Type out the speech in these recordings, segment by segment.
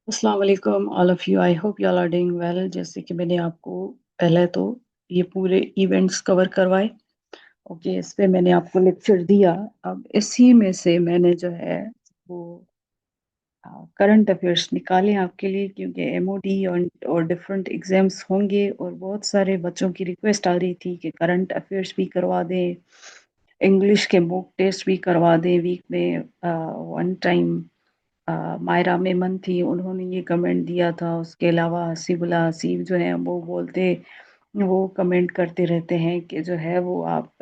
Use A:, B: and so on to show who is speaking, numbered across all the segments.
A: अस्सलाम वालेकुम all of you. I hope you all are doing well. जैसे कि मैंने आपको पहले तो ये पूरे इवेंट्स कवर करवाए। ओके, इस पे मैंने आपको लेक्चर दिया। अब इसी में से मैंने जो है वो करंट अफेयर्स निकाले आपके लिए, क्योंकि एमओडी और डिफरेंट एग्जाम्स होंगे और बहुत सारे बच्चों की रिक्वेस्ट आ रही थी कि करंट अफेयर्स भी करवा दें, इंग्लिश के मॉक टेस्ट भी करवा दें वीक में वन टाइम। मायरा मेमन थी, उन्होंने ये कमेंट दिया था। उसके अलावा हसीबुल्ला हसीब जो है वो कमेंट करते रहते हैं कि जो है वो आप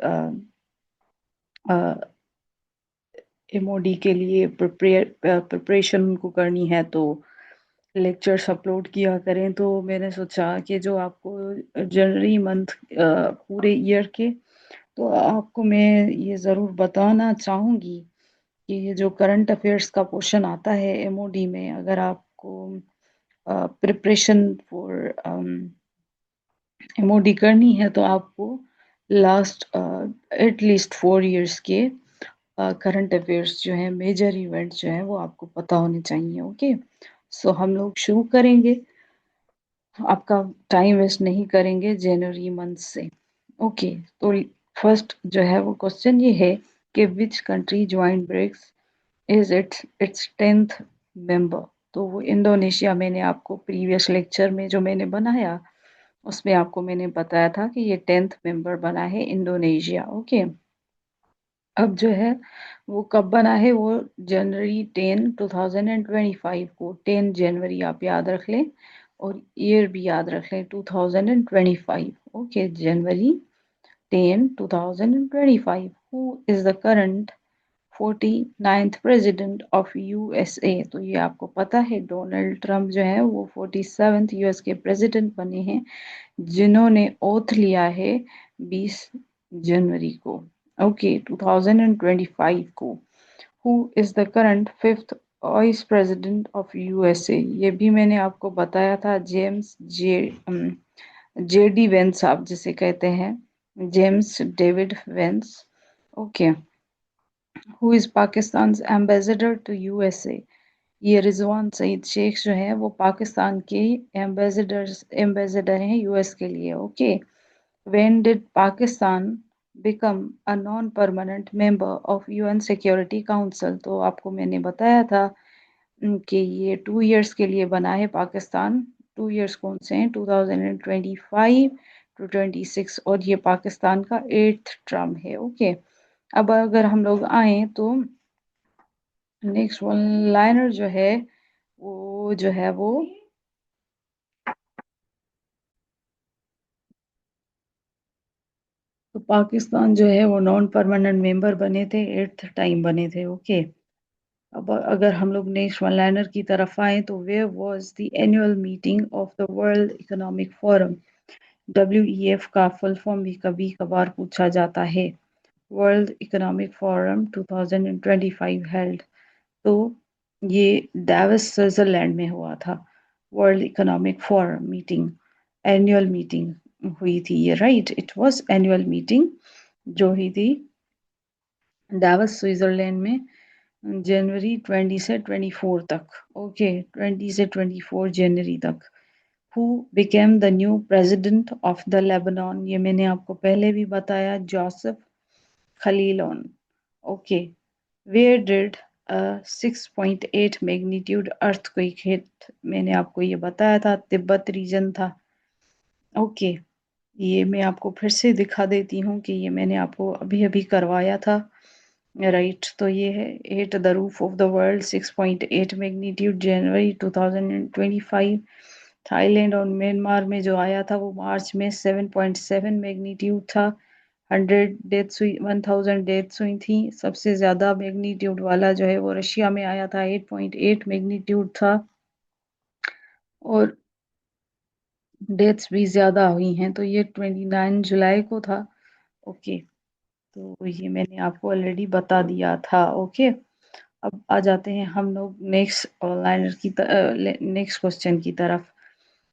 A: एमओडी के लिए प्रिपरेशन उनको करनी है तो लेक्चर्स अपलोड किया करें। तो मैंने सोचा कि जो आपको जनवरी मंथ पूरे ईयर के, तो आपको मैं ये ज़रूर बताना चाहूँगी कि ये जो करंट अफेयर्स का पोर्शन आता है एमओडी में, अगर आपको प्रिपरेशन फॉर एमओडी करनी है तो आपको लास्ट एटलीस्ट 4 इयर्स के करंट अफेयर्स जो है, मेजर इवेंट जो है वो आपको पता होने चाहिए। ओके, सो हम लोग शुरू करेंगे, आपका टाइम वेस्ट नहीं करेंगे जनवरी मंथ से। ओके, तो फर्स्ट जो है वो क्वेश्चन ये है कि which country join BRICS is its 10th member. तो वो इंडोनेशिया, मैंने आपको प्रीवियस लेक्चर में जो मैंने बनाया उसमें आपको मैंने बताया था कि ये 10th मेंबर बना है इंडोनेशिया। ओके, अब जो है वो कब बना है, वो जनवरी 10 2025 को, 10 जनवरी आप याद रख लें और ईयर भी याद रख लें 2025। Okay, January 10 2025। Who is the current 49th president of USA. तो ये आपको पता है, डोनाल्ड ट्रंप जो है वो 47th यूएस के प्रेसिडेंट बने हैं, जिन्होंने ओथ लिया है 20 जनवरी को, ओके, 2025 को। Who is the current fifth vice president of USA. ये भी मैंने आपको बताया था, जेम्स जेडी वेंस आप जिसे कहते हैं, James David Vance. Okay, who is Pakistan ambassador to USA. ये रिजवान सईद शेख जो है वो पाकिस्तान के एम्बेसडर हैं यूएस के लिए। Okay, when did Pakistan become a non permanent member of UN security council. तो आपको मैंने बताया था कि ये 2 इयर्स के लिए बना है पाकिस्तान। 2 इयर्स कौन से हैं, 2025 टू 26, और ये पाकिस्तान का 8th टर्म है। ओके, अब अगर हम लोग आए तो नेक्स्ट वन लाइनर जो है वो तो पाकिस्तान जो है वो नॉन परमानेंट मेंबर बने थे, 8th टाइम बने थे। ओके, अब अगर हम लोग नेक्स्ट वन लाइनर की तरफ आए तो where was the annual meeting of the world economic forum. WEF का फुल फॉर्म भी कभी कभार पूछा जाता है। वर्ल्ड इकोनॉमिक फोरम 2025 हेल्ड, तो ये डावस स्विट्जरलैंड में हुआ था। World economic forum meeting, annual meeting हुई थी ये, right, it was annual meeting जो हुई थी डावस स्विट्जरलैंड में जनवरी 20 से 24 तक। ओके, 20 से 24 जनवरी तक। Who became the new president of the Lebanon. ये मैंने आपको पहले भी बताया, जोसेफ खलीलोन। Okay, where did 6.8 magnitude earthquake hit. मैंने आपको ये बताया था, तिब्बत रीजन था। ओके, ये मैं आपको फिर से दिखा देती हूँ कि ये मैंने आपको अभी अभी करवाया था, राइट। तो ये है at the roof of the world, 6.8 magnitude, January 2025। Thailand और म्यांमार में जो आया था वो मार्च में 7.7 मैग्नीट्यूड था। 100 डेथ्स हुई, 1000 डेथ्स हुई थी। सबसे ज़्यादा मैग्नीट्यूड वाला जो है वो रशिया में आया था, 8.8 मैग्नीट्यूड था, और डेथ्स भी ज़्यादा हुई हैं। तो ये 29 जुलाई को था। ओके, तो ये मैंने आपको ऑलरेडी बता दिया था। ओके, अब आ जाते हैं हम लोग नेक्स्ट लाइनर की नेक्स्ट क्वेश्चन की तरफ।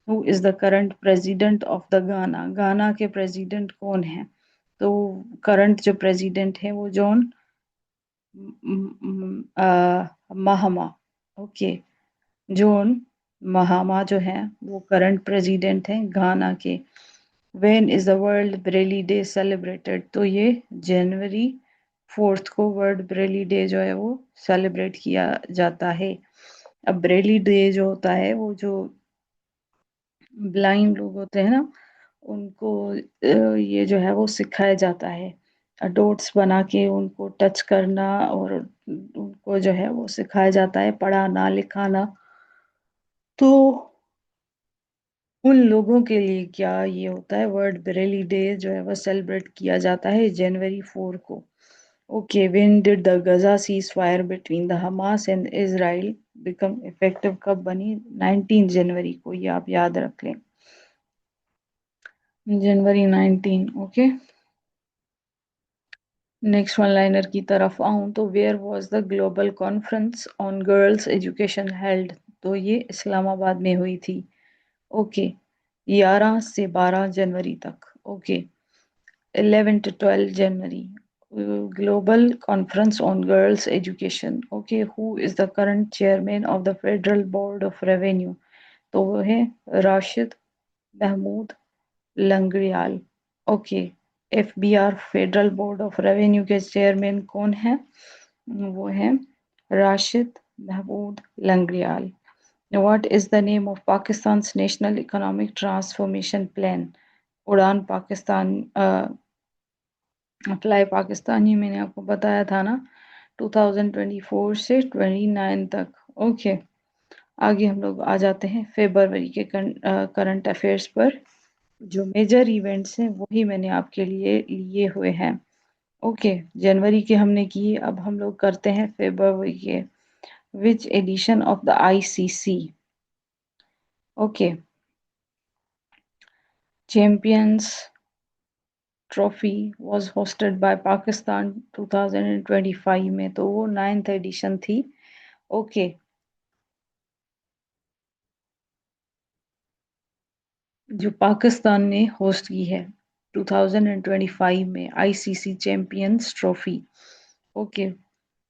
A: Who is the current president of the गाना। गाना के प्रेसिडेंट कौन है? तो करंट जो प्रेसिडेंट है वो जॉन महमा। ओके, जॉन महामा जो है वो करंट प्रेसिडेंट हैं घाना के। When is the world Braille day celebrated? तो ये जनवरी 4 को वर्ल्ड ब्रेली डे जो है वो सेलिब्रेट किया जाता है। अब ब्रेली डे जो होता है वो जो ब्लाइंड लोग होते हैं ना उनको ये जो है वो सिखाया जाता है। डोट्स बना के उनको टच करना और उनको जो है वो सिखाया जाता है पढ़ाना लिखाना। तो उन लोगों के लिए क्या ये होता है वर्ल्ड ब्रेली डे जो है वो सेलिब्रेट किया जाता है जनवरी 4 को। Okay, when did the Gaza ceasefire between the Hamas and Israel become effective? कब बनी? 19 जनवरी को, ये आप याद रख लें। जनवरी 19। ओके, नेक्स्ट वन लाइनर की तरफ आऊं तो where was the global conference on girls education held? तो ये इस्लामाबाद में हुई थी। ओके, 11 से 12 जनवरी तक। Okay, 11 to 12 January. Global Conference on Girls Education. Okay, who is the current chairman of the Federal Board of Revenue? तो वो है Rashid Mahmood Langrial. Okay, FBR federal board of revenue के चेयरमैन कौन है? वो है Rashid Mahmood Langrial. What is the name of Pakistan national economic transformation plan? Udaan Pakistan apply Pakistan ही मैंने आपको बताया था ना, 2024 से 29 तक। ओके, आगे हम लोग आ जाते हैं फरवरी के करंट अफेयर्स पर। जो मेजर इवेंट्स हैं वही मैंने आपके लिए लिए हुए हैं। ओके, जनवरी के हमने किए, अब हम लोग करते हैं फरवरी के। Which edition of the ICC? Okay, champions trophy was hosted by Pakistan 2025 में, तो वो 9th एडिशन थी। ओके, जो पाकिस्तान ने होस्ट की है 2025 में ICC champions trophy. Okay,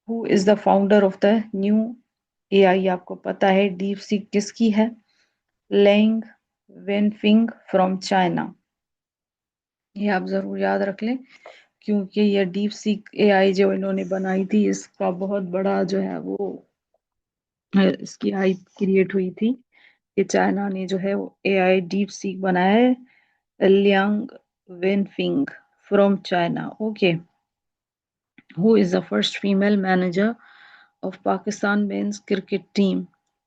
A: who is the founder of the new AI? आपको पता है डीप सीक किसकी है? Liang Wenfeng from China. ये आप जरूर याद रख लें, क्योंकि ये डीप सीक एआई जो इन्होंने बनाई थी इसका बहुत बड़ा जो है वो इसकी हाइप क्रिएट हुई थी कि चाइना ने जो है वो एआई डीप सीक बनाया है। Liang Wenfeng from China. Okay, who is the first female manager of Pakistan men's cricket team?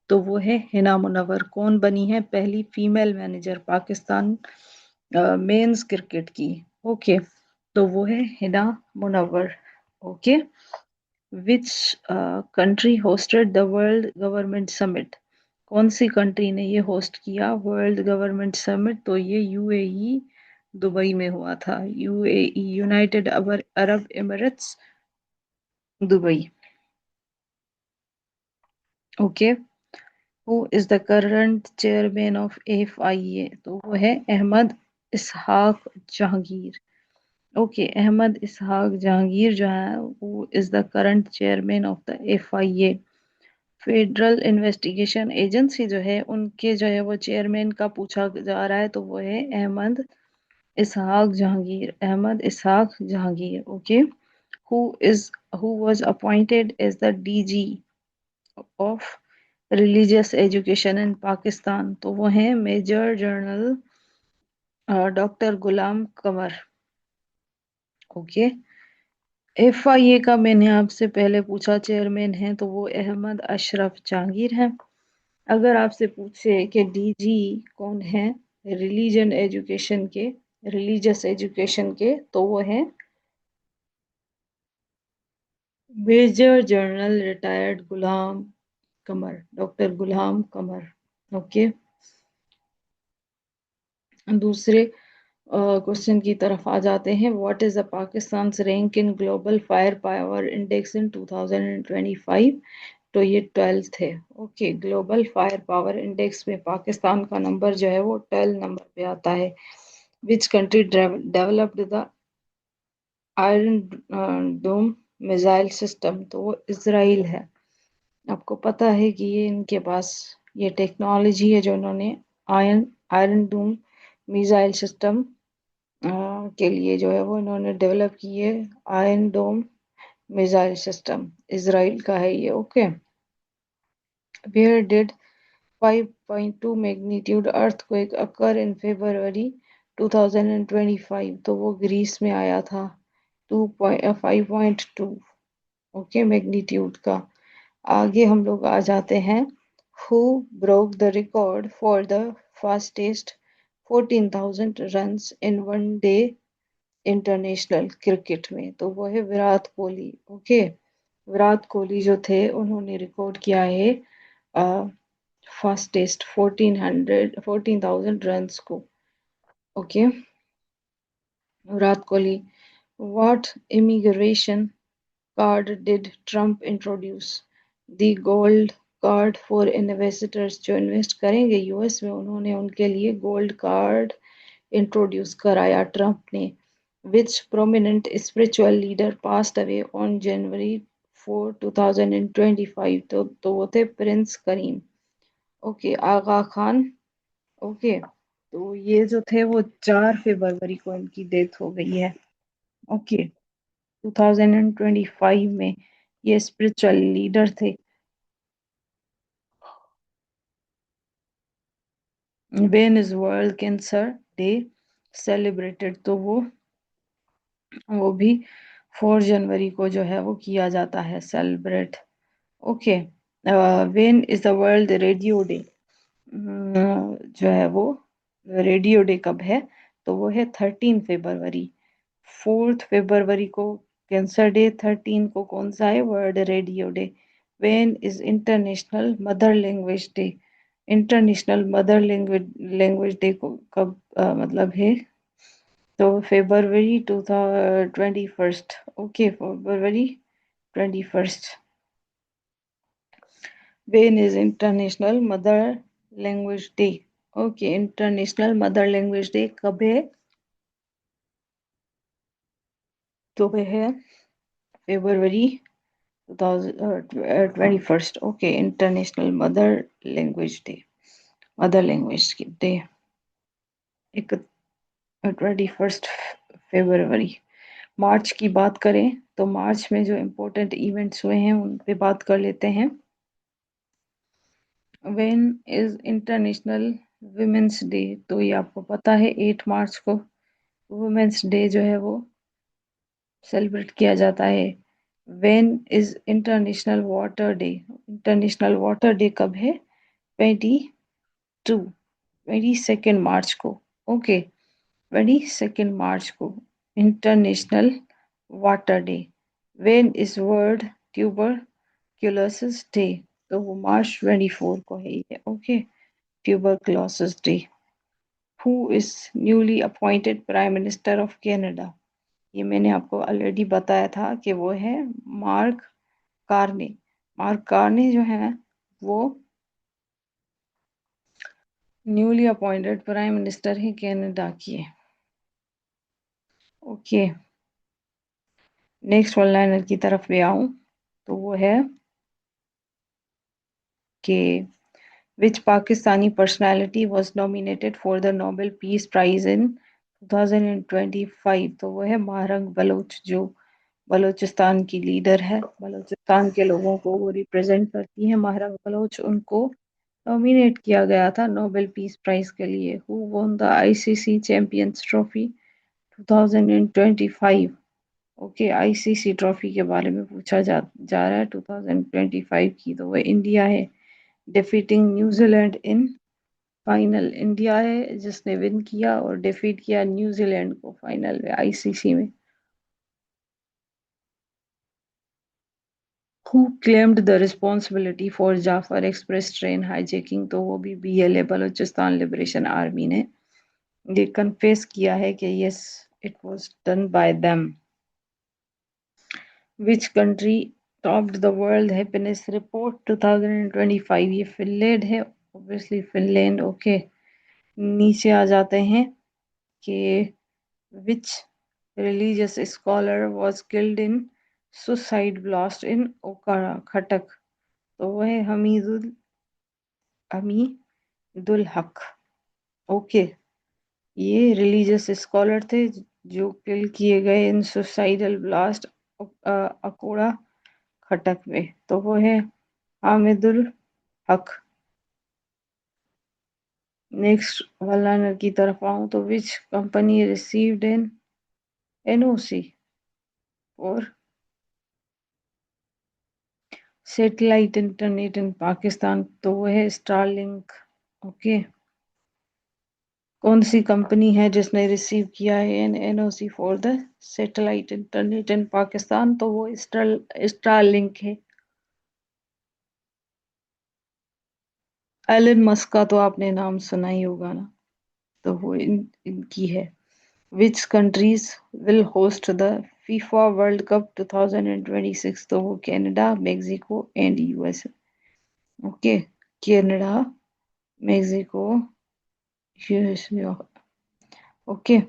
A: तो वो है हिना मुनव्वर। कौन बनी है पहली female manager Pakistan men's cricket की? ओके, तो वो है Hina Munawwar. Okay, which country hosted the world government summit? कौन सी कंट्री ने ये होस्ट किया वर्ल्ड गवर्नमेंट समिट? तो ये यूएई दुबई में हुआ था। UAE United Arab Emirates Dubai. Okay, who is the current chairman of FIA? तो वो है अहमद इसहाक जहांगीर। ओके, अहमद इसहाक जहांगीर जो है वो is the current chairman of the FIA. Federal investigation agency जो है उनके जो है वो चेयरमैन का पूछा जा रहा है, तो वो है Ahmad Ishaq Jahangir. Ahmad Ishaq Jahangir. Okay, who is who was appointed as the DG of religious education in Pakistan? तो वो हैं major general doctor Ghulam Qamar. Okay, FIA का मैंने आपसे पहले पूछा चेयरमैन है, तो वो अहमद अशरफ जहांगीर है। अगर आपसे पूछे कि डीजी कौन है रिलीजन एजुकेशन के, रिलीजियस एजुकेशन के, तो वो है major general retired Ghulam Qamar, doctor Ghulam Qamar. Okay, दूसरे क्वेश्चन की तरफ आ जाते हैं। What is the Pakistan rank in global fire power index in 2025? तो ये 12th है। Okay, global fire power index में पाकिस्तान का नंबर जो है वो 12 नंबर पे आता है। Which country developed the Iron dome missile system? तो वो इसराइल है। आपको पता है कि ये इनके पास ये टेक्नोलॉजी है जो उन्होंने iron iron dome missile system के लिए जो है वो इन्होंने डेवलप की है। आयरन डोम मिसाइल सिस्टम इसराइल का है ये। Okay. Where did 5.2 magnitude earthquake occur in February 2025? तो वो ग्रीस में आया था। 5.2 ओके मैग्नीट्यूड का। आगे हम लोग आ जाते हैं। Who broke the record for the fastest 14,000 runs in one day international cricket में? तो वो है विराट कोहली। ओके। विराट कोहली जो थे उन्होंने रिकॉर्ड किया है फास्टेस्ट 14,000 रन्स को। Okay. Virat Kohli. What immigration card did Trump introduce? The gold card for investors. जो इन्वेस्ट करेंगे यूएस में उन्होंने उनके लिए गोल्ड कार्ड इंट्रोड्यूस कराया ट्रम्प ने। विच prominent spiritual leader passed away on January 4 2025? तो वो थे प्रिंस करीम। ओके। आगा खान। ओके। तो ये जो थे वो 4 फरवरी को इनकी डेथ हो गई है। ओके। 2025 में ये स्पिरिचुअल लीडर थे। When is world cancer day celebrated? तो वो भी 4 जनवरी को जो है वो किया जाता है celebrate. Okay. When is the world radio day? जो है वो रेडियो डे कब है? तो वो है 13 फरवरी। 4 फरवरी को कैंसर डे, 13 को कौन सा है? World radio day. When is international mother language day? International mother language day को कब मतलब है? तो फरवरी 21st। Okay. February 21st। When is international mother language day? Okay. International mother language day कब है? तो वह है फरवरी 21st। Okay. International mother language day 21 फरवरी। मार्च की बात करें तो मार्च में जो इम्पोर्टेंट इवेंट्स हुए हैं उन पे बात कर लेते हैं। When is international women's day? तो ये आपको पता है 8 मार्च को वुमेन्स डे जो है वो सेलिब्रेट किया जाता है। When is international water day? International water day कब है? 22 मार्च को। ओके। 22 मार्च को international water day. When is world tuberculosis day? तो वो मार्च 24 को है ये। Okay. Tuberculosis day. Who is newly appointed prime minister of Canada? ये मैंने आपको ऑलरेडी बताया था कि वो है मार्क कार्ने। मार्क कार्ने जो है वो न्यूली अपॉइंटेड प्राइम मिनिस्टर है कनाडा की। ओके। नेक्स्ट वन लाइनर की तरफ भी आऊं तो वो है कि which Pakistani personality was nominated for the Nobel Peace Prize in 2025? तो वो है महरंग बलोच, जो बलोचिस्तान की लीडर है। बलोचिस्तान के लोगों को वो रिप्रेजेंट करती है। महरंग बलोच, उनको नॉमिनेट किया गया था नोबेल पीस प्राइज के लिए। Who won the ICC champions trophy 2025? Okay. ICC trophy के बारे में पूछा जा रहा है 2025 की। तो वो इंडिया है। Defeating New Zealand in final. India है जिसने विन किया और डिफीट किया न्यूजीलैंड को फाइनल में आईसीसी में। Who claimed the responsibility for Jaffar express train hijacking? तो वो भी बीएलए बलूचिस्तान लिबरेशन आर्मी ने ये कन्फेस किया है कि yes it was done by them. Which country topped the world happiness report 2025? ये फिनलैंड है। Obviously Finland. ओके। नीचे आ जाते हैं कि which religious scholar was killed in suicide blast in Okara, खटक? तो वो है अमीदुल हक। ओके, ये रिलीजियस स्कॉलर थे जो किल किए गए इन सुसाइडल ब्लास्ट अकोड़ा खटक में। तो वो है हामिदुल हक। नेक्स्ट वलानर की तरफ आऊं तो which company received an NOC और सैटेलाइट इंटरनेट इन पाकिस्तान, तो वो है स्टारलिंक। ओके, कौन सी कंपनी है जिसने रिसीव किया है an NOC for the satellite internet in Pakistan, तो वो स्टारलिंक है। एलन मस्क का तो आपने नाम सुना ही होगा ना, तो वो इनकी है। Which countries will host the FIFA world cup 2026, तो वो Canada, Mexico and US. Okay, Canada, Mexico, US. Okay,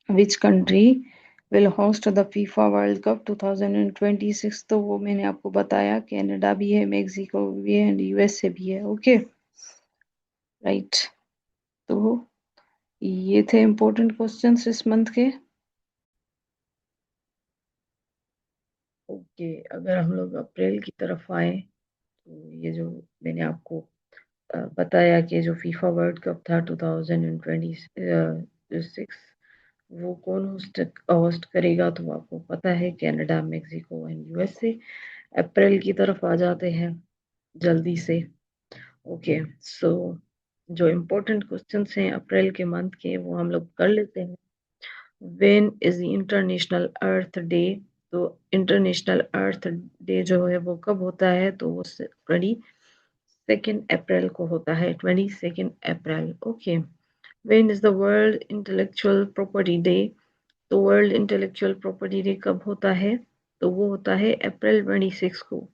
A: which country will host the FIFA world cup 2026, तो वो मैंने आपको बताया, कनाडा भी है, मेक्सिको भी है एंड यूएसए भी है। Okay, right. तो ये थे इम्पोर्टेंट क्वेश्चंस इस मंथ के। ओके, अगर हम लोग अप्रैल की तरफ आए तो ये जो मैंने आपको बताया कि जो फीफा वर्ल्ड कप था 2026, वो कौन होस्ट होस्ट करेगा, तो आपको पता है कनाडा, मेक्सिको एंड यूएसए। अप्रैल की तरफ आ जाते हैं जल्दी से। ओके, सो जो इम्पोर्टेंट क्वेश्चंस हैं अप्रैल के मंथ के वो हम लोग कर लेते हैं। When is the international earth day, तो इंटरनेशनल अर्थ डे जो है वो कब होता है, तो वो 22 अप्रैल को होता है, 22 अप्रैल। Okay, when is the world intellectual property day, तो वर्ल्ड इंटेलेक्चुअल प्रॉपर्टी डे कब होता है, तो वो होता है अप्रैल 26 को।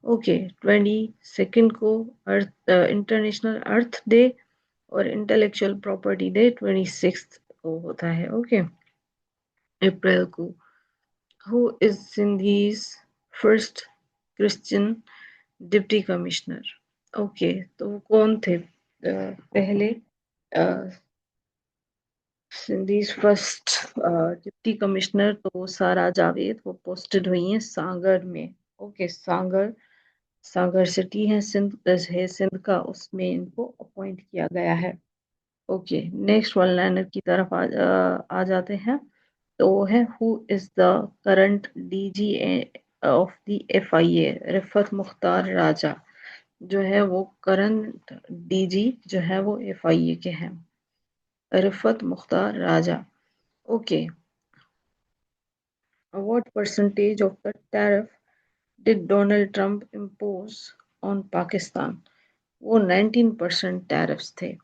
A: ओके, 22 को अर्थ इंटरनेशनल अर्थ डे और इंटेलेक्चुअल प्रॉपर्टी डे 26 को होता है। ओके, अप्रैल को। Who is Sindhis first Christian deputy commissioner. Okay, तो वो कौन थे पहले सिंधीज फर्स्ट डिप्टी कमिश्नर, तो सारा जावेद, वो पोस्टेड हुई हैं सांगर में। ओके, सांगर, सांगर सिटी है सिंध, है सिंध का, उसमें इनको अपॉइंट किया गया है। ओके, नेक्स्ट वन लाइनर की तरफ आ जाते हैं। तो वो है who is the current DG of the FIA, Rifat Mukhtar Raja, जो है वो करंट डीजी जो है वो एफआईए के हैं, Rifat Mukhtar Raja. Okay, what percentage of the tariff did Donald Trump impose on Pakistan? वो 19% टैरिफ्स थे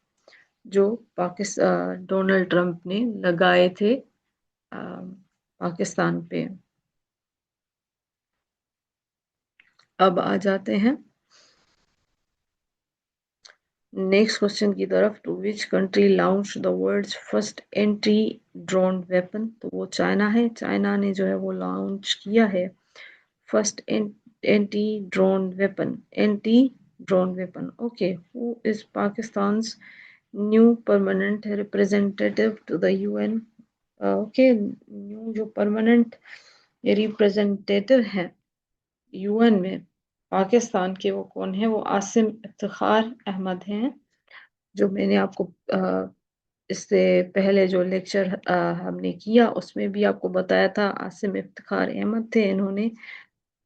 A: जो पाकिस्तान डोनाल्ड ट्रंप ने लगाए थे पाकिस्तान पे। अब आ जाते हैं नेक्स्ट क्वेश्चन की तरफ। To which country launch the world's first anti drone weapon, तो वो चाइना है। चाइना ने जो है वो लॉन्च किया है first anti drone weapon, anti drone weapon. Okay, who is Pakistan's new permanent representative to the UN. Okay, new जो परमानेंट रिप्रेजेंटेटिव है यूएन में पाकिस्तान के, वो कौन है, वो आसिम इफ्तिखार अहमद हैं। जो मैंने आपको इससे पहले जो लेक्चर हमने किया उसमें भी आपको बताया था, आसिम इफ्तिखार अहमद थे। इन्होंने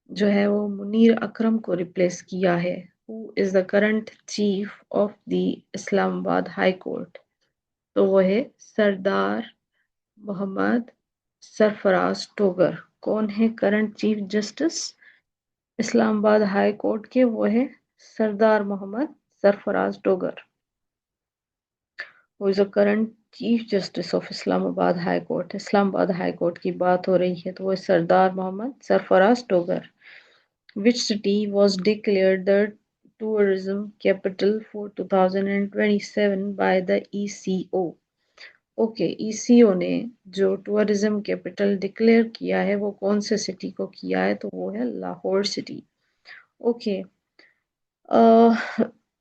A: जो है वो मुनीर अकरम को रिप्लेस किया है। Who is the current chief of the Islamabad high court, तो वो है सरदार मोहम्मद सरफराज टोगर। कौन है current chief justice Islamabad high court के, वो है सरदार मोहम्मद सरफराज टोगर। वो is the current chief justice of Islamabad high court. Islamabad high court की बात हो रही है तो वो Sardar Mohammad Sarfaraz Togar. Which city was declared the tourism capital for 2027 by the eco. Okay, eco ने जो टूरिज्म कैपिटल डिक्लेयर किया है वो कौन से सिटी को किया है, तो वो है Lahore city. Okay, Uh,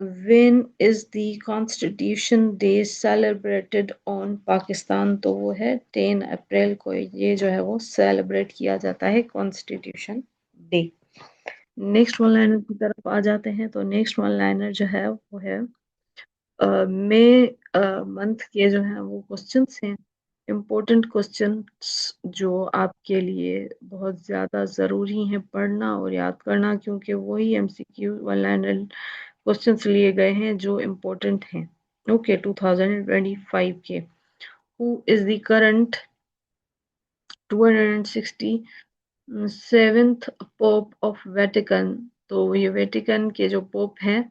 A: when is the Constitution Day celebrated on Pakistan? तो वो है 10 अप्रैल को ये जो है वो सेलिब्रेट किया जाता है constitution day. Next one liner की तरफ आ जाते हैं तो नेक्स्ट वन लाइनर जो है वो है मई मंथ के जो है वो क्वेश्चंस हैं, इम्पोर्टेंट क्वेश्चंस जो आपके लिए बहुत ज़्यादा ज़रूरी हैं पढ़ना और याद करना, क्योंकि वही एमसीक्यू वन लाइनर क्वेश्चंस लिए गए हैं जो इम्पोर्टेंट हैं। ओके 2025 के who is the current 267th pope of Vatican? तो ये वेटिकन के जो पोप हैं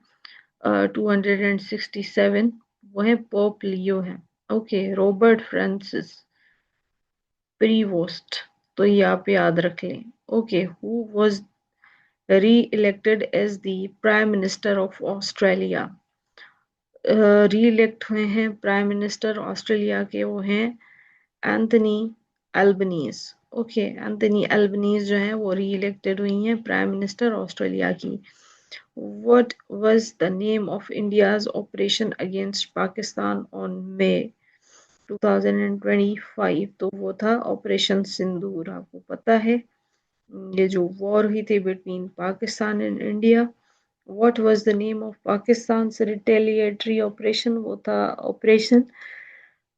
A: 267 वो है पोप लियो है। ओके रॉबर्ट फ्रांसिस प्रीवोस्ट, तो ये आप याद रख लें। Okay who was reelected as the prime minister of Australia? Reelect हुए हैं प्राइम मिनिस्टर ऑस्ट्रेलिया के, वो हैं Anthony Albanese. Okay Anthony Albanese जो है वो री इलेक्टेड हुई हैं प्राइम मिनिस्टर ऑस्ट्रेलिया की। What was the name of India's operation against Pakistan on May 2025? तो वो था ऑपरेशन सिंदूर। आपको पता है ये जो वॉर हुई थी between Pakistan and India. What was the name of Pakistan's retaliatory operation? वो था ऑपरेशन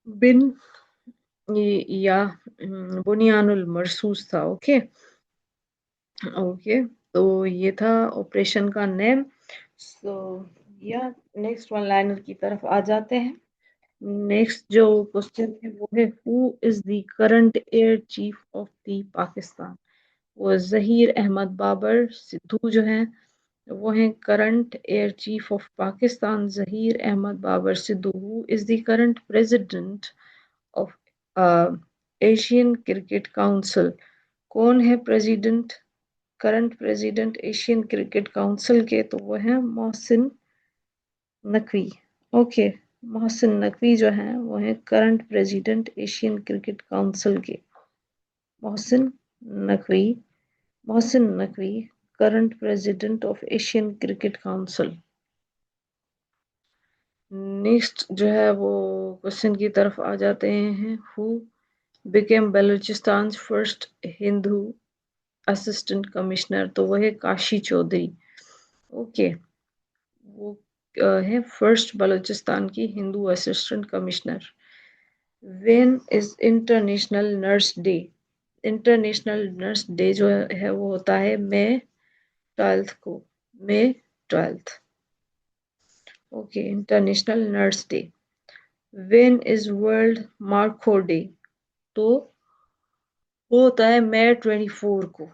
A: बिन या बुनियानुल मरसूस था। ओके ओके तो ये था ऑपरेशन का नेम। सो या नेक्स्ट वन लाइनर की तरफ आ जाते हैं। नेक्स्ट जो क्वेश्चन है वो है who is the current air chief of the Pakistan? वो जहीर अहमद बाबर सिद्धू जो है वो हैं current air chief of Pakistan, Zaheer Ahmed Babar Sidhu. Who is the current president of Asian cricket council? कौन है president, current president Asian cricket council के? तो वो है मोहसिन नकवी। ओके मोहसिन नकवी जो है वो है current president Asian cricket council के। Mohsin Naqvi, Mohsin Naqvi current president of Asian cricket council. Next जो है वो क्वेश्चन की तरफ आ जाते हैं। Who became Balochistan first Hindu assistant commissioner? तो वो है काशी चौधरी। ओके वो है फर्स्ट बलूचिस्तान की Hindu assistant commissioner. When is international nurse day? International nurse day जो है वो होता है मई 12 को, मई 12। Okay international nurse day. When is world Marco day? तो वो होता है मई 24 को।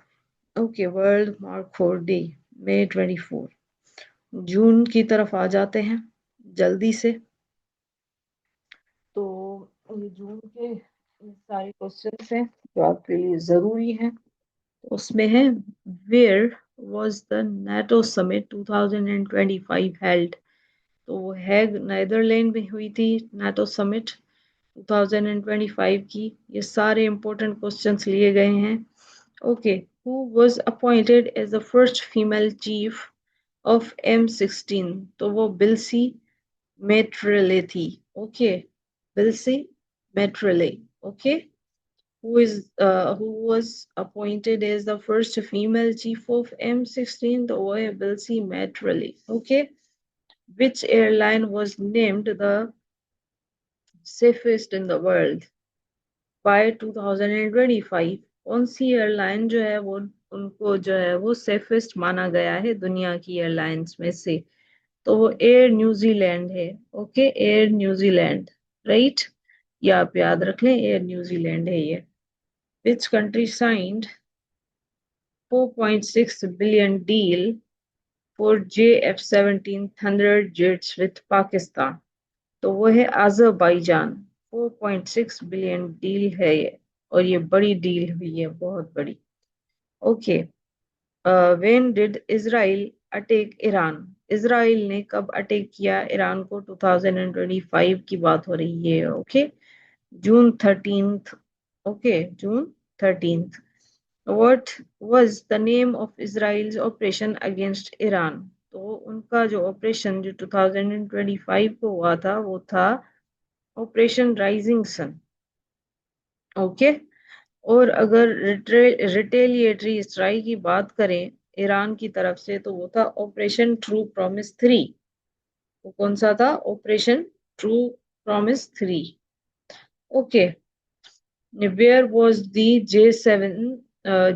A: ओके वर्ल्ड मार्को डे मई 24। जून की तरफ आ जाते हैं जल्दी से। तो ये जून के सारे क्वेश्चंस हैं जो आपके लिए जरूरी हैं। तो उसमें है where was the NATO summit 2025 held? तो वो हैग नीदरलैंड में हुई थी नाटो समिट 2025 की। ये सारे इंपॉर्टेंट क्वेश्चंस लिए गए हैं। Okay who was appointed as the first female chief of M16? तो वो बिल्सी मेट्रेले थी। Okay Blaise Metreweli. Okay who was appointed as the first female chief of M16? The OA Bilsi Matrali. Okay, which airline was named the safest in the world by 2025? कौन सी airline जो है वो उनको जो है वो safest माना गया है दुनिया की एयरलाइंस में से? तो वो एयर न्यूजीलैंड है। ओके एयर न्यूजीलैंड राइट, ये आप याद रख लें एयर न्यूजीलैंड है ये। Which country signed 4.6 billion deal for JF-17 Thunder jets with Pakistan? तो वो है अजरबैजान। 4.6 बिलियन डील है ये और ये बड़ी डील हुई है बहुत बड़ी। Okay when did Israel attack Iran? Israel ने कब अटैक किया ईरान को? 2025 की बात हो रही है। Okay June 13th। Okay June 13th। What was the name of Israel's operation against Iran? तो उनका जो ऑपरेशन जो 2025 को हुआ था वो था ऑपरेशन राइजिंग सन। ओके। और अगर रिटेलिएटरी स्ट्राइक की बात करें ईरान की तरफ से तो वो था ऑपरेशन ट्रू प्रॉमिस 3। वो कौन सा था? Operation true promise 3। Okay. Where was the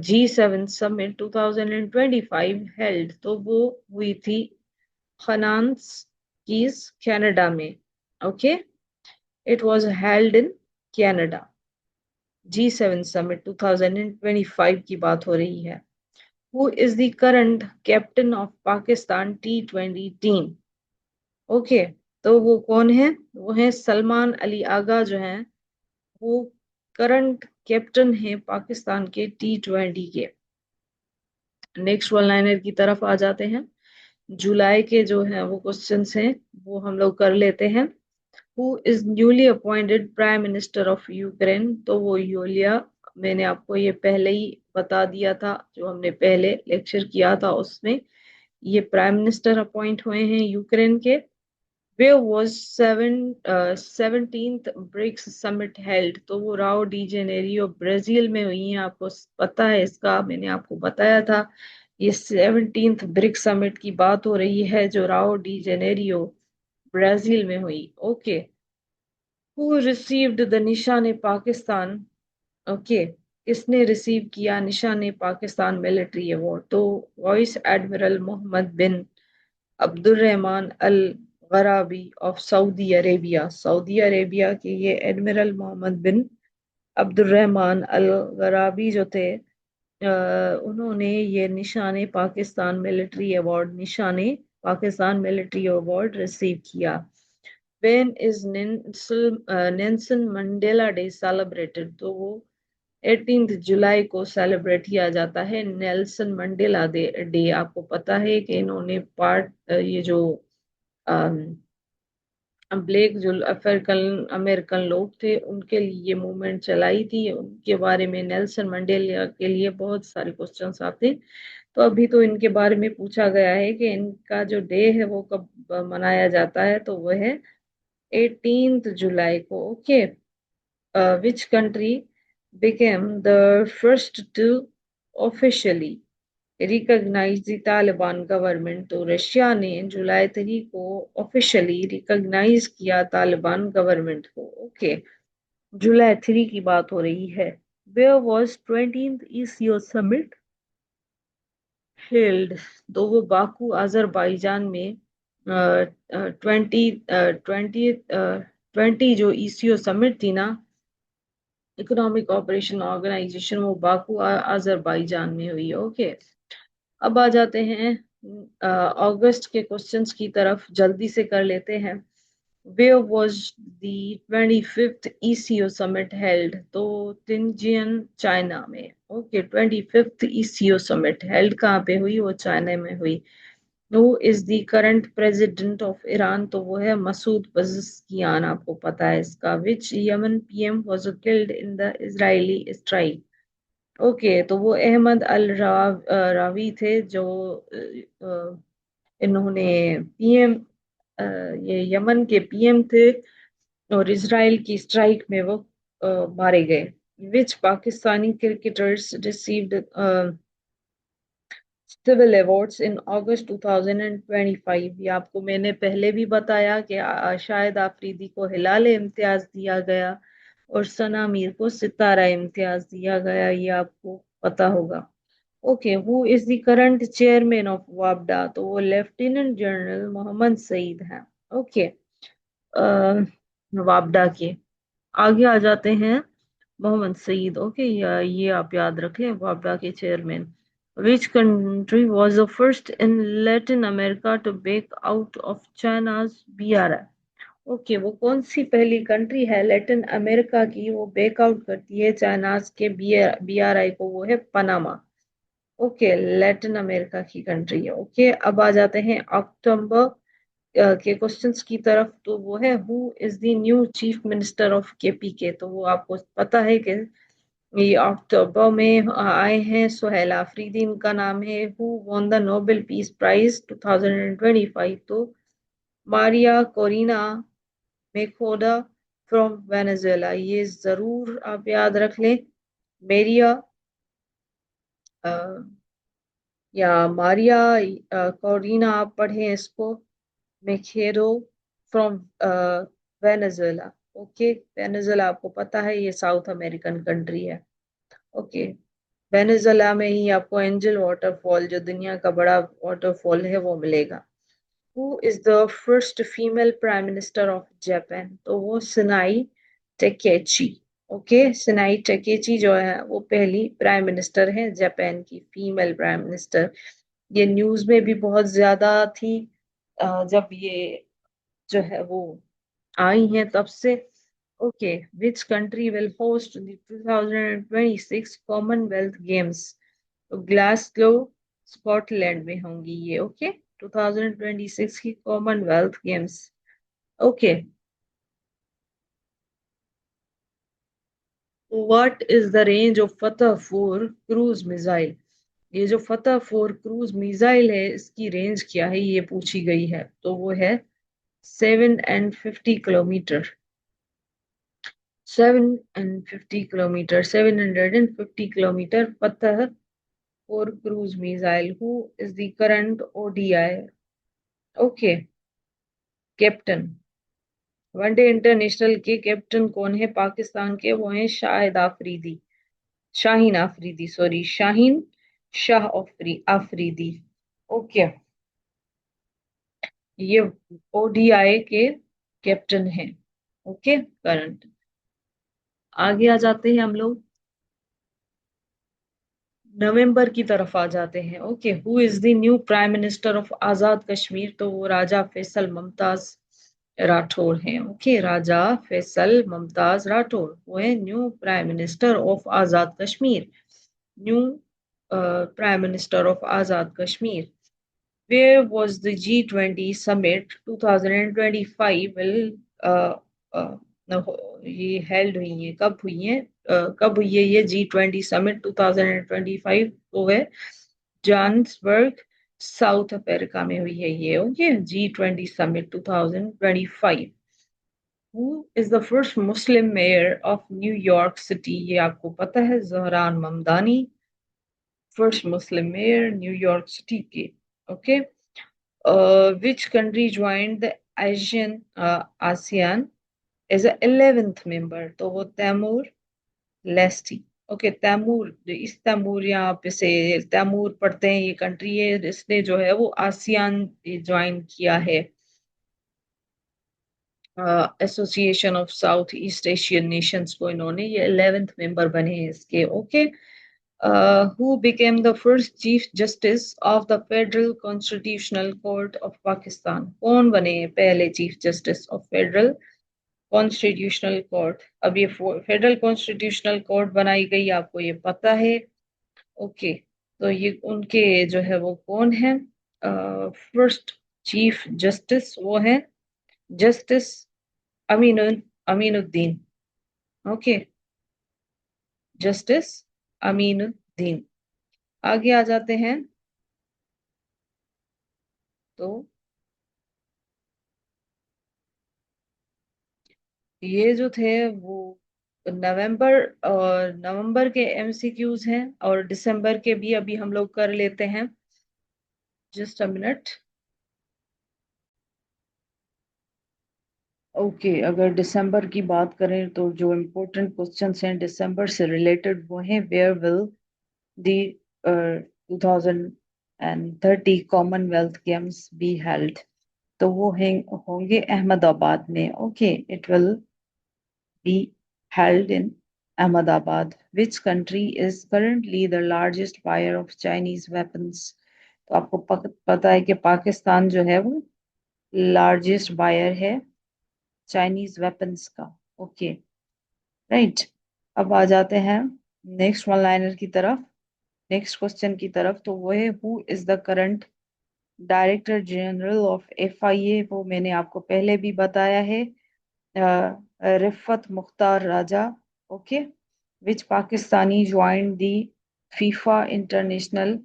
A: G7 summit 2025 held? तो वो हुई थी हनान्स कीस कनाडा में। Okay. It was held in Canada. G7 summit 2025 की बात हो रही है। Who is the current captain of Pakistan T20 team? Okay. तो वो कौन है? वो है सलमान अली आगा जो हैं, वो करंट कैप्टन है पाकिस्तान के T20 के। नेक्स्ट वन लाइनर की तरफ आ जाते हैं। जुलाई के जो है वो क्वेश्चंस हैं, वो हम लोग कर लेते हैं। Who is newly appointed prime minister of Ukraine? तो वो यूलिया, मैंने आपको ये पहले ही बता दिया था, जो हमने पहले लेक्चर किया था उसमें ये प्राइम मिनिस्टर अपॉइंट हुए हैं यूक्रेन के। Where was 17th BRICS summit held? तो वो राओ डी जेनेरियो ब्राजील में हुई है। आपको पता है इसका, मैंने आपको बताया था। ये 17th ब्रिक्स समिट की बात हो रही है जो राओ डी जेनेरियो ब्राजील में हुई। Okay. Who received the Nishan e Pakistan? Okay. किसने रिसीव किया निशान ए पाकिस्तान मिलिट्री अवार्ड? तो vice admiral Mohammed bin Abdulrahman al Gharabi of Saudi Arabia. Saudi Arabia के ये admiral Mohammed bin Abdulrahman al Gharabi जो थे, उन्होंने ये Nishan Pakistan military award, Nishan Pakistan military award receive किया। When is Nelson Mandela day celebrated? तो वो 18 जुलाई को सेलिब्रेट किया जाता है नेल्सन मंडेला डे। आपको पता है कि इन्होंने ये जो ब्लैक जो अफ्रीकन अमेरिकन लोग थे उनके लिए ये मूवमेंट चलाई थी। उनके बारे में नेल्सन मंडेला के लिए बहुत सारे क्वेश्चंस आते। तो अभी तो इनके बारे में पूछा गया है कि इनका जो डे है वो कब मनाया जाता है, तो वह है 18 जुलाई को। Okay. which country became the first to officially recognize the Taliban government? तो रशिया ने जुलाई 3 को ऑफिशियली रिकॉग्नाइज किया तालिबान गवर्नमेंट को। ओके। जुलाई 3 की बात हो रही है। Where was 20th ECO summit held? तो वो बाकू अजरबैजान में 20 जो ईसीओ समिट थी ना, इकोनॉमिक ऑपरेशन ऑर्गेनाइजेशन, वो बाकू अजरबैजान में हुई। ओके। अब आ जाते हैं अगस्त के क्वेश्चंस की तरफ, जल्दी से कर लेते हैं। Where was the 25th ECO summit held? तो तिनजियन चाइना में। Okay. 25th ECO summit held कहाँ पे हुई? वो चाइना में हुई। Who is the current president of Iran? तो वो है मसूद पज़ेश्कियान। आपको पता है इसका। Which Yemen PM was killed in the Israeli strike? Okay. तो वो अहमद अल रावी थे जो इन्होंने पीएम, ये यमन के पीएम थे और इसराइल की स्ट्राइक में वो मारे गए। Which Pakistani cricketers received civil awards in August 2025? ये आपको मैंने पहले भी बताया कि शाहिद आफरीदी को हिलाल इम्तियाज दिया गया और सना मीर को सितारा इम्तियाज दिया गया, ये आपको पता होगा। Okay. Who is the current chairman of वापडा? तो वो लेफ्टिनेंट जनरल मोहम्मद सईद हैं। ओके। वापडा के आगे आ जाते हैं मोहम्मद सईद। ओके, ये आप याद रख लें, वापडा के chairman. Which country was the first in Latin America to break out of China's BRI? Okay. वो कौन सी पहली कंट्री है लैटिन अमेरिका की वो ब्रेकआउट करती है चाइनाज के BRI को? वो है पनामा। ओके। लैटिन अमेरिका की कंट्री है। ओके। अब आ जाते हैं अक्टूबर के क्वेश्चंस की तरफ। तो वो है who is the new chief minister of KPK? तो वो आपको पता है कि ये अक्टूबर में आए हैं। सुहेल आफरीदी इनका नाम है। Who won the Nobel peace prize 2025? तो Maria Corina Machado from Venezuela. ये जरूर आप याद रख लें। मेरिया या मारिया कोरिना आप पढ़ें इसको। मेखेडो फ्रॉम वेनेजुएला। ओके, वेनेजुएला आपको पता है ये साउथ अमेरिकन कंट्री है। ओके, वेनेजुएला में ही आपको एंजल वाटरफॉल, जो दुनिया का बड़ा वाटरफॉल है, वो मिलेगा। Who is the first female prime minister of Japan? तो वो सिनाई टेकेची। ओके, सिनाई टेकेची जो है वो पहली प्राइम मिनिस्टर है जापान की, फीमेल प्राइम मिनिस्टर। ये न्यूज में भी बहुत ज्यादा थी जब ये जो है वो आई हैं तब से। Okay, which country will host the 2026 Commonwealth games? तो ग्लासगो स्कॉटलैंड में होंगी ये। ओके, 2026 की Commonwealth games. Okay, what is the range of फतह 4 क्रूज मिसाइल? ये जो फतह 4 क्रूज मिसाइल है, इसकी रेंज क्या है ये पूछी गई है। तो वो है 750 किलोमीटर। 750 किलोमीटर, 750 किलोमीटर फतह 4 cruise missile. Who is the current ODI? Okay, captain, one day international के कैप्टन कौन है पाकिस्तान के? वो हैं शाहिद आफरीदी, शाहीन आफरीदी, सॉरी, शाहीन शाह आफरीदी। ओके, ये ओडीआई के कैप्टन हैं। Okay, current. आगे आ जाते हैं हम लोग, नवंबर की तरफ आ जाते हैं। Okay, who is the new prime minister of Azad Kashmir? तो वो राजा फैसल मुमताज राठौर हैं। ओके, राजा फैसल मुमताज राठौर वो है new prime minister of Azad Kashmir. New prime minister of Azad Kashmir. Where was the G20 summit 2025 will uh, ये हेल्ड हुई है? कब हुई है? कब हुई है ये G20 समिट 2025? तो है जोहान्सबर्ग, साउथ अफ्रीका में हुई है ये। Okay, G20 summit 2025। Who is the first Muslim mayor of New York city? ये आपको पता है, Zohran Mamdani, first Muslim mayor New York city के। Okay, which country joined the ASEAN as a 11th member? तो वो तैमूर लेस्टी। ओके, तैमूर, इस तैमूर यहाँ पे से तैमूर पढ़ते हैं, ये कंट्री है, इसने जो है वो आसियान ज्वाइन किया है, association of south east Asian Nations को। इन्होंने ये 11th मेंबर बने हैं इसके। Okay, who became the first chief justice of the Federal Constitutional Court of Pakistan? कौन बने पहले chief justice of federal constitutional court? अब ये फेडरल कॉन्स्टिट्यूशनल कोर्ट बनाई गई, आपको ये पता है। ओके, तो ये उनके जो है वो कौन है फर्स्ट चीफ जस्टिस? वो है justice Amin Aminuddin. Okay, justice Aminuddin. आगे आ जाते हैं। तो ये जो थे वो नवंबर और नवंबर के एमसीक्यूज हैं, और दिसंबर के भी अभी हम लोग कर लेते हैं। Just a minute. ओके, अगर दिसंबर की बात करें तो जो इम्पोर्टेंट क्वेश्चंस हैं दिसंबर से रिलेटेड वो हैं, where will the 2030 commonwealth games be held? तो वो हैं होंगे अहमदाबाद में। Okay, it will be held in Ahmedabad. Which country is currently the largest buyer of Chinese weapons? तो आपको पता है कि पाकिस्तान जो है वो लार्जेस्ट बायर है चाइनीज वेपन्स का। Okay, right. अब आ जाते हैं नेक्स्ट वन लाइनर की तरफ, नेक्स्ट क्वेश्चन की तरफ। तो वो है, who is the current director general of FIA? वो मैंने आपको पहले भी बताया है, Rifat Mukhtar Raja. Okay, Which Pakistani joined the FIFA International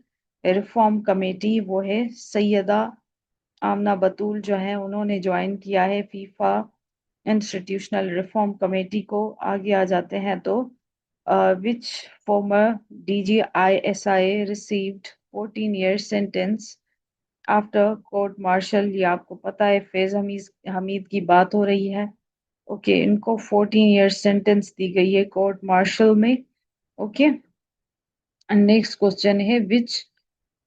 A: Reform Committee? वो है सैयदा आमना बतूल जो है उन्होंने ज्वाइन किया है फीफा इंस्टीट्यूशनल रिफॉर्म कमेटी को। आगे आ जाते हैं तो which former DGISI received 14 year sentence after court martial? ये आपको पता है, फैज हमीद की बात हो रही है। ओके, इनको 14 ईयर सेंटेंस दी गई है कोर्ट मार्शल में। ओके, एंड नेक्स्ट क्वेश्चन है विच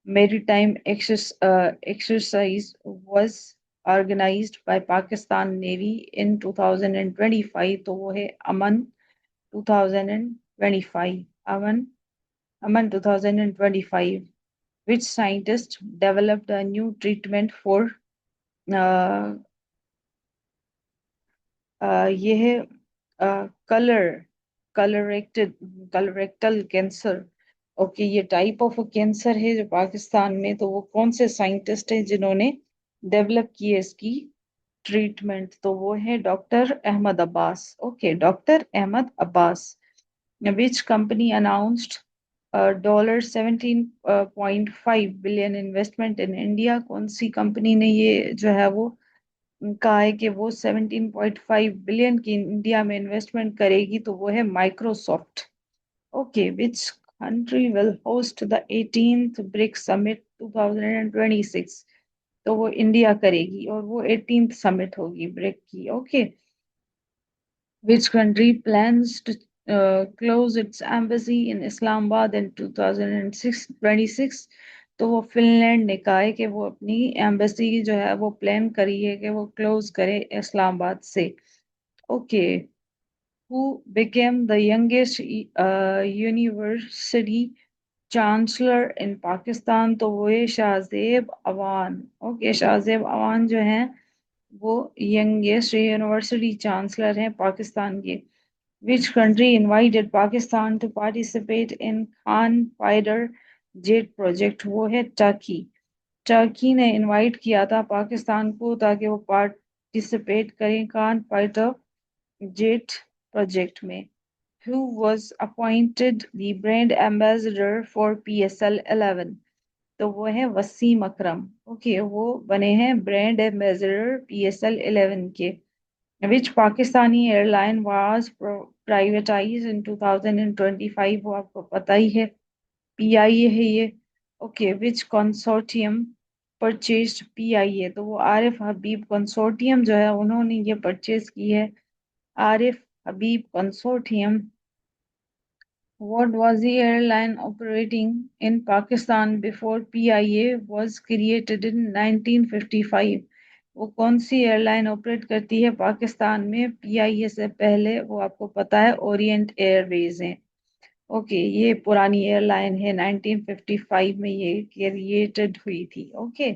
A: maritime exercise was organized by Pakistan Navy in 2025? तो वो है अमन 2025। अमन 2025। Which scientist developed a new treatment for uh, ये है कलर कलरेक्टेड कलरेक्टल कैंसर। ओके, ये टाइप ऑफ कैंसर है जो पाकिस्तान में, तो वो कौन से साइंटिस्ट हैं जिन्होंने डेवलप की है इसकी ट्रीटमेंट? तो वो है doctor Ahmed Abbas. Okay, doctor Ahmed Abbas. Which company announced $17.5 billion investment in India? कौन सी कंपनी ने ये जो है वो कहा है कि वो 17.5 बिलियन की इंडिया में इन्वेस्टमेंट करेगी? तो वो है Microsoft. Okay, which country will host the 18th brick summit 2026? तो वो इंडिया करेगी और वो 18th समिट होगी ब्रिक की। Okay, which country plans to close its embassy in Islamabad in 2026? तो वो फिनलैंड ने कहा है कि वो अपनी एम्बेसी जो है वो प्लान करी है कि वो क्लोज करे इस्लामाबाद से। Okay, who became the youngest university chancellor in Pakistan? तो वो है शाहजेब अवान। ओके, शाहजेब अवान जो हैं वो यंगेस्ट यूनिवर्सिटी चांसलर हैं पाकिस्तान के। Which country invited Pakistan to participate in Khan Fighter Jet project? वो है टर्की। टर्की ने इनवाइट किया था पाकिस्तान को ताकि वो पार्टिसिपेट करें खान फाइटर जेट प्रोजेक्ट में। Who was appointed the brand ambassador for PSL 11? तो वो है वसीम अकरम। ओके, वो बने हैं ब्रांड एम्बेसडर PSL 11 के। Which Pakistani airline was privatized in 2025? वो आपको पता ही है, PIA है ये। Okay, which consortium purchased PIA? तो वो आरिफ हबीब कंसोर्टियम जो है उन्होंने ये परचेज की है, आरिफ हबीब consortium. What was the airline operating in Pakistan before PIA was created in 1955? वो कौन सी एयरलाइन ऑपरेट करती है पाकिस्तान में PIA से पहले? वो आपको पता है, ओरिएंट एयरवेज है। ओके, ये पुरानी एयरलाइन है, 1955 में ये क्रिएटेड हुई थी। Okay,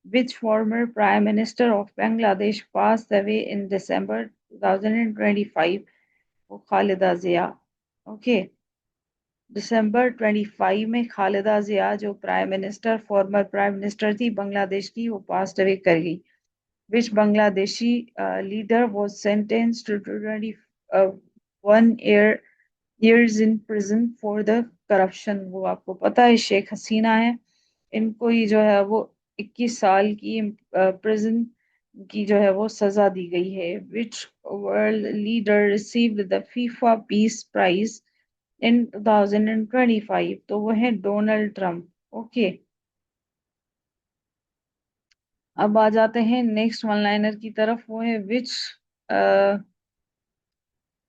A: which former prime minister of Bangladesh passed away in December 2025? वो खालिदा जिया। ओके, दिसंबर 25 में खालिदा जिया जो फॉर्मर प्राइम मिनिस्टर थी बांग्लादेश की, वो पास्ट अवे कर गई। Which Bangladeshi leader was sentenced to 21 years in prison for the corruption? वो आपको पता है शेख हसीना है, इनको ही जो है वो 21 साल की प्रिजन की जो है वो सजा दी गई है। Which world leader received the FIFA peace prize in 2025? तो वो है डोनाल्ड ट्रंप। ओके, अब आ जाते हैं नेक्स्ट वन लाइनर की तरफ। वो है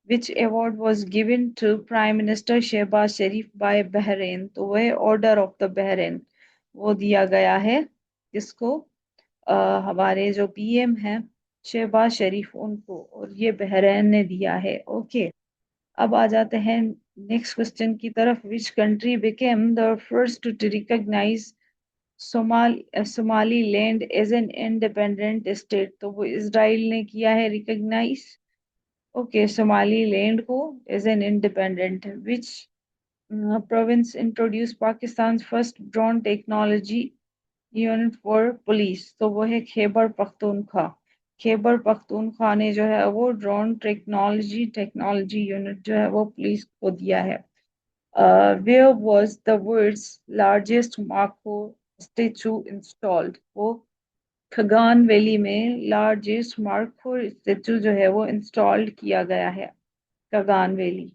A: which award was given to prime minister Shehbaz Sharif by Bahrain? तो वो है ऑर्डर ऑफ द बहरेन। वो दिया गया है किसको? हमारे जो PM हैं शहबाज शरीफ उनको, और ये बहरेन ने दिया है। ओके, अब आ जाते हैं नेक्स्ट क्वेश्चन की तरफ। Which country became the first to recognize Somaliland as an independent state? तो वो इसराइल ने किया है रिकॉग्नाइज, ओके, सोमाली लैंड को as an independent. Which province introduce Pakistan first drone technology unit for police? तो वो है खैबर पख्तूनख्वा। खैबर पख्तूनख्वा ने जो है वो ड्रोन टेक्नोलॉजी यूनिट जो है वो पुलिस को दिया है। Where was the world's largest Mako statue installed? वो खगान वैली में लार्जेस्ट मार्को स्टेचू जो है वो इंस्टॉल्ड किया गया है, Kaghan valley.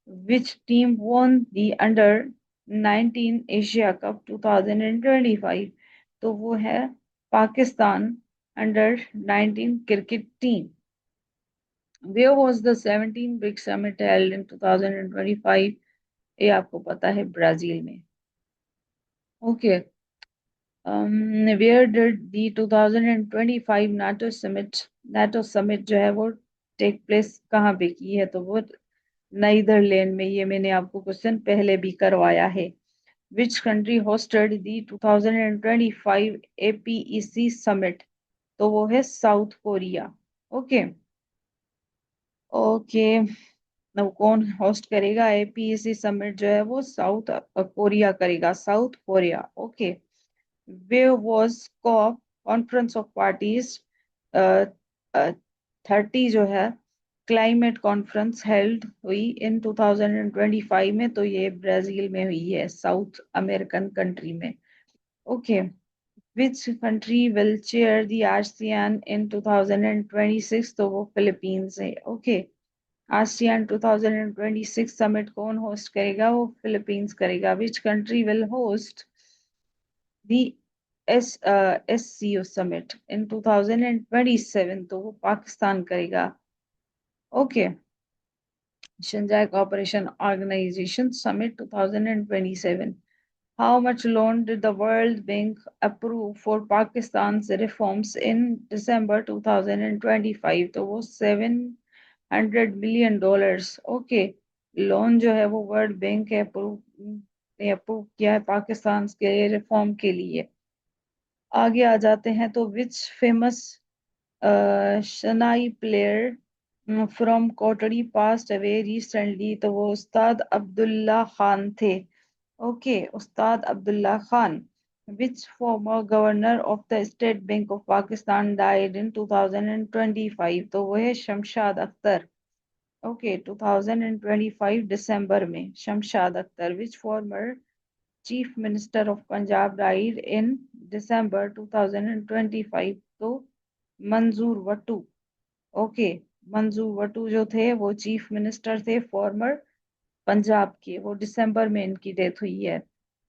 A: Which team won the under 19 Asia cup 2025? तो वो है Pakistan under 19 cricket team. Where was the 17 BRICS summit held in 2025? ये आपको पता है, ब्राजील में। Okay. Where did the 2025 NATO summit जो है वो टेक प्लेस कहाँ पे की है? तो वो नीदरलैंड में। ये मैंने आपको क्वेश्चन पहले भी करवाया है। Which country hosted the 2025 APEC summit? तो वो है साउथ कोरिया। ओके। ओके। अब कौन होस्ट करेगा एपीएसी समिट जो है वो साउथ कोरिया करेगा, south Korea. Okay. Where was COP conference of parties 30 जो है क्लाइमेट कॉन्फ्रेंस हेल्ड हुई इन 2025 में? तो ये ब्राजील में हुई है, साउथ अमेरिकन कंट्री में। Okay. Which country will chair the ASEAN in 2026? तो वो फिलीपींस है। ओके। आसियान 2026 समिट कौन होस्ट करेगा? वो फिलीपींस करेगा। Which country will host the SCO summit in 2027? तो वो पाकिस्तान करेगा। Okay. Shanghai cooperation organisation summit 2027। How much loan did the World Bank approve for Pakistan's reforms in December 2025? तो वो $700 million। Okay. Loan जो है वो वर्ल्ड बैंक ने approve किया है पाकिस्तान के रिफॉर्म के लिए। आगे आ जाते हैं। तो which famous shehnai player from Kotri passed away recently? तो वो उस्ताद अब्दुल्ला खान थे। Okay, Ustad Abdullah Khan. Which former governor of the state bank of Pakistan died in 2025? तो वो है शमशाद अख्तर। ओके, 2025 दिसंबर में Shamshad Akhtar. Which former chief minister of Punjab died in December 2025? तो मंजूर वटू। ओके। मंजूर वटू जो थे वो चीफ मिनिस्टर थे फॉर्मर पंजाब के, वो दिसंबर में इनकी डेथ हुई है।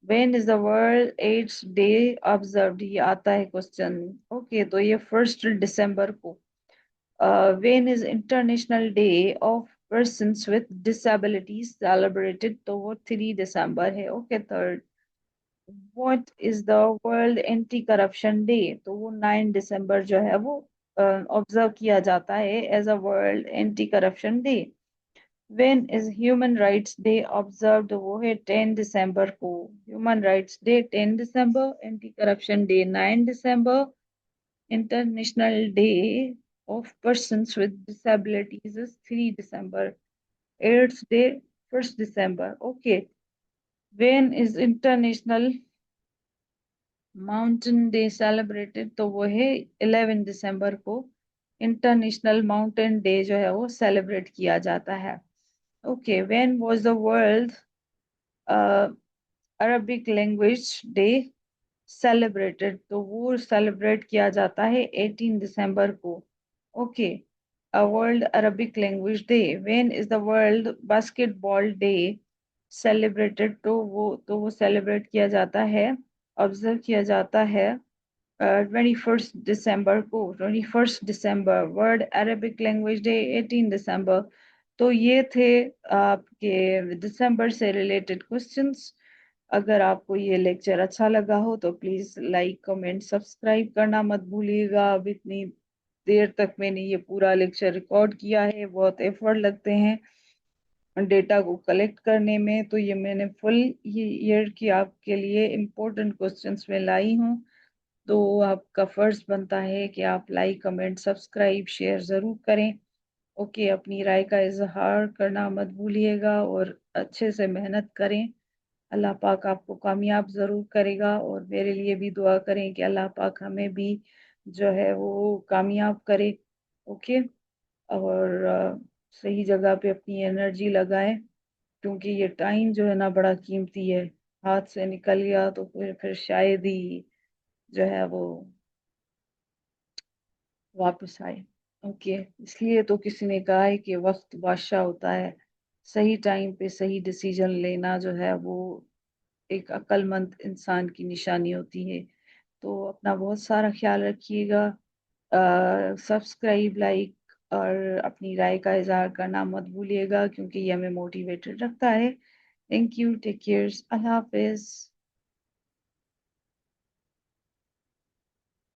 A: When is the World AIDS Day observed? ये आता है क्वेश्चन। ओके, तो ये 1 दिसंबर को। When is International Day of Persons with Disabilities celebrated? तो वो 3 दिसंबर है। Okay, third. What is the World Anti Corruption Day? तो वो 9 दिसंबर जो है वो ऑब्जर्व किया जाता है as a world anti corruption day. When is Human Rights Day observed? वो है 10 दिसंबर को। ह्यूमन राइट्स डे 10 दिसंबर, एंटी करप्शन डे 9 दिसंबर, international day of persons with disabilities is 3 दिसंबर, एड्स डे 1 दिसंबर। Okay. When is International mountain day celebrated? तो वो है 11 दिसंबर को। इंटरनेशनल माउंटेन डे जो है वो सेलिब्रेट किया जाता है। Okay. When was the world Arabic language day celebrated? तो वो सेलिब्रेट किया जाता है 18 दिसंबर को। Okay. World Arabic language day. When is the world basketball day celebrated? तो वो सेलिब्रेट किया जाता है, ऑब्जर्व किया जाता है 21 दिसंबर को। 21 दिसंबर। वर्ल्ड अरेबिक लैंग्वेज डे 18 दिसंबर। तो ये थे आपके दिसंबर से रिलेटेड क्वेश्चंस। अगर आपको ये लेक्चर अच्छा लगा हो तो प्लीज लाइक कमेंट सब्सक्राइब करना मत भूलिएगा। अब इतनी देर तक मैंने ये पूरा लेक्चर रिकॉर्ड किया है, बहुत एफर्ट लगते हैं डेटा को कलेक्ट करने में, तो ये मैंने फुल ईयर की आपके लिए इम्पोर्टेंट क्वेश्चंस में लाई हूँ। तो आपका फर्ज बनता है कि आप लाइक कमेंट सब्सक्राइब शेयर ज़रूर करें। ओके, अपनी राय का इजहार करना मत भूलिएगा और अच्छे से मेहनत करें। अल्लाह पाक आपको कामयाब ज़रूर करेगा। और मेरे लिए भी दुआ करें कि अल्लाह पाक हमें भी जो है वो कामयाब करे। ओके। और सही जगह पे अपनी एनर्जी लगाएं, क्योंकि ये टाइम जो है ना बड़ा कीमती है। हाथ से निकल गया तो फिर शायद ही जो है वो वापस आए। ओके। इसलिए तो किसी ने कहा है कि वक्त बादशाह होता है। सही टाइम पे सही डिसीजन लेना जो है वो एक अक्लमंद इंसान की निशानी होती है। तो अपना बहुत सारा ख्याल रखिएगा। सब्सक्राइब, लाइक और अपनी राय का इजहार करना मत भूलिएगा, क्योंकि ये हमें मोटिवेटेड रखता है। थैंक यू, टेक केयर, अल्लाह हाफिज।